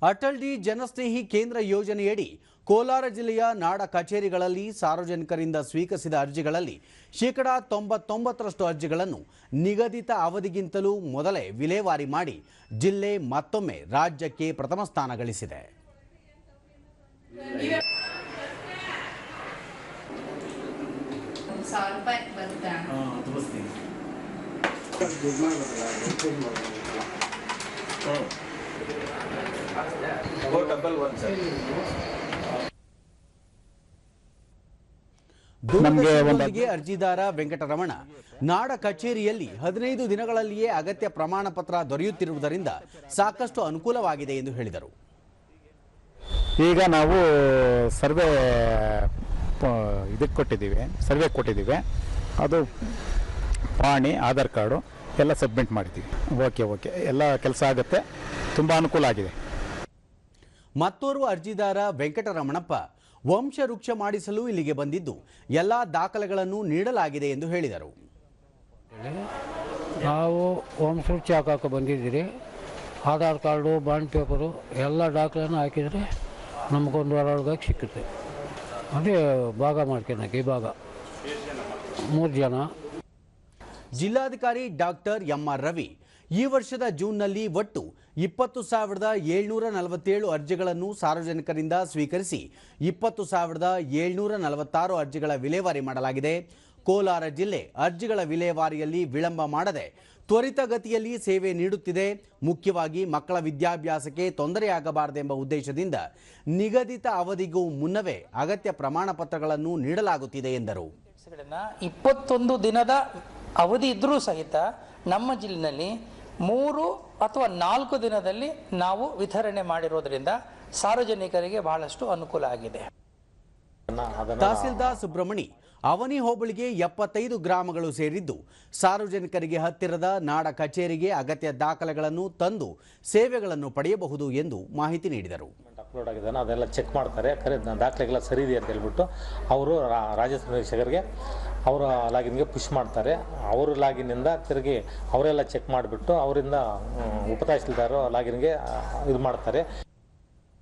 Atal D ಜನಸ್ನೇಹಿ ಕೇಂದ್ರ ಯೋಜನೆಯಡಿ ಕೋಲಾರ ಜಿಲ್ಲೆಯ ನಾಡ ಕಚೇರಿಗಳಲ್ಲಿ ಸಾರ್ವಜನಿಕರಿಂದ ಸ್ವೀಕರಿಸಿದ ಅರ್ಜಿಗಳಲ್ಲಿ ಶೇಕಡಾ 99% ಅರ್ಜಿಗಳನ್ನು ನಿಗದಿತ ಅವಧಿಗಿಂತಲೂ ಮೊದಲೇ ವಿಲೇವಾರಿ ಮಾಡಿ ಜಿಲ್ಲೆ ಮತ್ತೊಮ್ಮೆ ರಾಜ್ಯಕ್ಕೆ ಪ್ರಥಮ ಸ್ಥಾನ ಗಳಿಸಿದೆ. ದೂರದರ್ಶನದೊಂದಿಗೆ ಅರ್ಜಿದಾರ ವೆಂಕಟರಮಣ ನಾಡ ಕಚೇರಿಯಲ್ಲಿ 15 ದಿನಗಳಲ್ಲಿಯೇ ಅಗತ್ಯ ಪ್ರಮಾಣ ಪತ್ರ ದೊರೆಯುತ್ತಿರುವುದರಿಂದ ಸಾಕಷ್ಟು ಅನುಕೂಲವಾಗಿದೆ ಎಂದು ಹೇಳಿದರು. ಈಗ ನಾವು ಸರ್ವೆ ಕೊಟ್ಟಿದ್ದೀವಿ. ಅದು ಪಾಣಿ ಆಧಾರ್ ಕಾರ್ಡು ಎಲ್ಲ ಸಬ್ಮಿಟ್ ಮಾಡಿದ್ದೀವಿ. ಓಕೆ ಎಲ್ಲ ಕೆಲಸ ಆಗುತ್ತೆ, ತುಂಬ ಅನುಕೂಲ ಆಗಿದೆ. ಮತ್ತೋರ್ವ ಅರ್ಜಿದಾರ ವೆಂಕಟರಮಣಪ್ಪ ವಂಶವೃಕ್ಷ ಮಾಡಿಸಲು ಇಲ್ಲಿಗೆ ಬಂದಿದ್ದು ಎಲ್ಲ ದಾಖಲೆಗಳನ್ನು ನೀಡಲಾಗಿದೆ ಎಂದು ಹೇಳಿದರು. ನಾವು ವಂಶವೃಕ್ಷ ಹಾಕಕ್ಕೆ ಬಂದಿದ್ದೀರಿ. ಆಧಾರ್ ಕಾರ್ಡು, ಬಾಂಡ್ ಪೇಪರು ಎಲ್ಲ ದಾಖಲೆಯನ್ನು ಹಾಕಿದರೆ ನಮಗೊಂದು ವಾರ ಒಳಗಾಗಿ ಸಿಕ್ಕುತ್ತೆ. ಅದೇ ಭಾಗ ಮಾಡ್ಕೊಳಕ್ಕೆ ಈ ಭಾಗ 3 ಜನ. ಜಿಲ್ಲಾಧಿಕಾರಿ ಡಾಕ್ಟರ್ ಎಂ.ಆರ್. ರವಿ ಈ ವರ್ಷದ ಜೂನ್ನಲ್ಲಿ ಒಟ್ಟು 20,747 ಅರ್ಜಿಗಳನ್ನು ಸಾರ್ವಜನಿಕರಿಂದ ಸ್ವೀಕರಿಸಿ 20,746 ಅರ್ಜಿಗಳ ವಿಲೇವಾರಿ ಮಾಡಲಾಗಿದೆ. ಕೋಲಾರ ಜಿಲ್ಲೆ ಅರ್ಜಿಗಳ ವಿಲೇವಾರಿಯಲ್ಲಿ ವಿಳಂಬ ಮಾಡದೆ ತ್ವರಿತಗತಿಯಲ್ಲಿ ಸೇವೆ ನೀಡುತ್ತಿದೆ. ಮುಖ್ಯವಾಗಿ ಮಕ್ಕಳ ವಿದ್ಯಾಭ್ಯಾಸಕ್ಕೆ ತೊಂದರೆಯಾಗಬಾರದೆಂಬ ಉದ್ದೇಶದಿಂದ ನಿಗದಿತ ಅವಧಿಗೂ ಮುನ್ನವೇ ಅಗತ್ಯ ಪ್ರಮಾಣ ಪತ್ರಗಳನ್ನು ನೀಡಲಾಗುತ್ತಿದೆ ಎಂದರು. 21 ದಿನದ ಅವಧಿ ಇದ್ರೂ ಸಹಿತ ನಮ್ಮ ಜಿಲ್ಲೆಯಲ್ಲಿ 3 ಅಥವಾ 4 ದಿನದಲ್ಲಿ ನಾವು ವಿತರಣೆ ಮಾಡಿರೋದ್ರಿಂದ ಸಾರ್ವಜನಿಕರಿಗೆ ಬಹಳಷ್ಟು ಅನುಕೂಲ ಆಗಿದೆ. ತಹಸೀಲ್ದಾರ್ ಸುಬ್ರಹ್ಮಣಿ ಅವನಿ ಹೋಬಳಿಗೆ 75 ಗ್ರಾಮಗಳು ಸೇರಿದ್ದು ಸಾರ್ವಜನಿಕರಿಗೆ ಹತ್ತಿರದ ನಾಡ ಕಚೇರಿಗೆ ಅಗತ್ಯ ದಾಖಲೆಗಳನ್ನು ತಂದು ಸೇವೆಗಳನ್ನು ಪಡೆಯಬಹುದು ಎಂದು ಮಾಹಿತಿ ನೀಡಿದರು. ಅಪ್ಲೋಡ್ ಆಗಿದೆ, ಅದೆಲ್ಲ ಚೆಕ್ ಮಾಡ್ತಾರೆ, ದಾಖಲೆಗಳ ಸರಿ ಇದೆ ಅಂತ ಹೇಳ್ಬಿಟ್ಟು ಅವರು ರಾಜಸ್ವ ನಿರೀಕ್ಷಕರಿಗೆ ಅವರ ಲಾಗಿನ್ಗೆ ಪುಷ್ ಮಾಡ್ತಾರೆ. ಅವರು ಲಾಗಿನ್ನಿಂದ ತಿರುಗಿ ಅವರೆಲ್ಲ ಚೆಕ್ ಮಾಡಿಬಿಟ್ಟು ಅವರಿಂದ ಉಪ ತಹಸೀಲ್ದಾರ್ ಲಾಗಿನ್ಗೆ ಇದು ಮಾಡ್ತಾರೆ.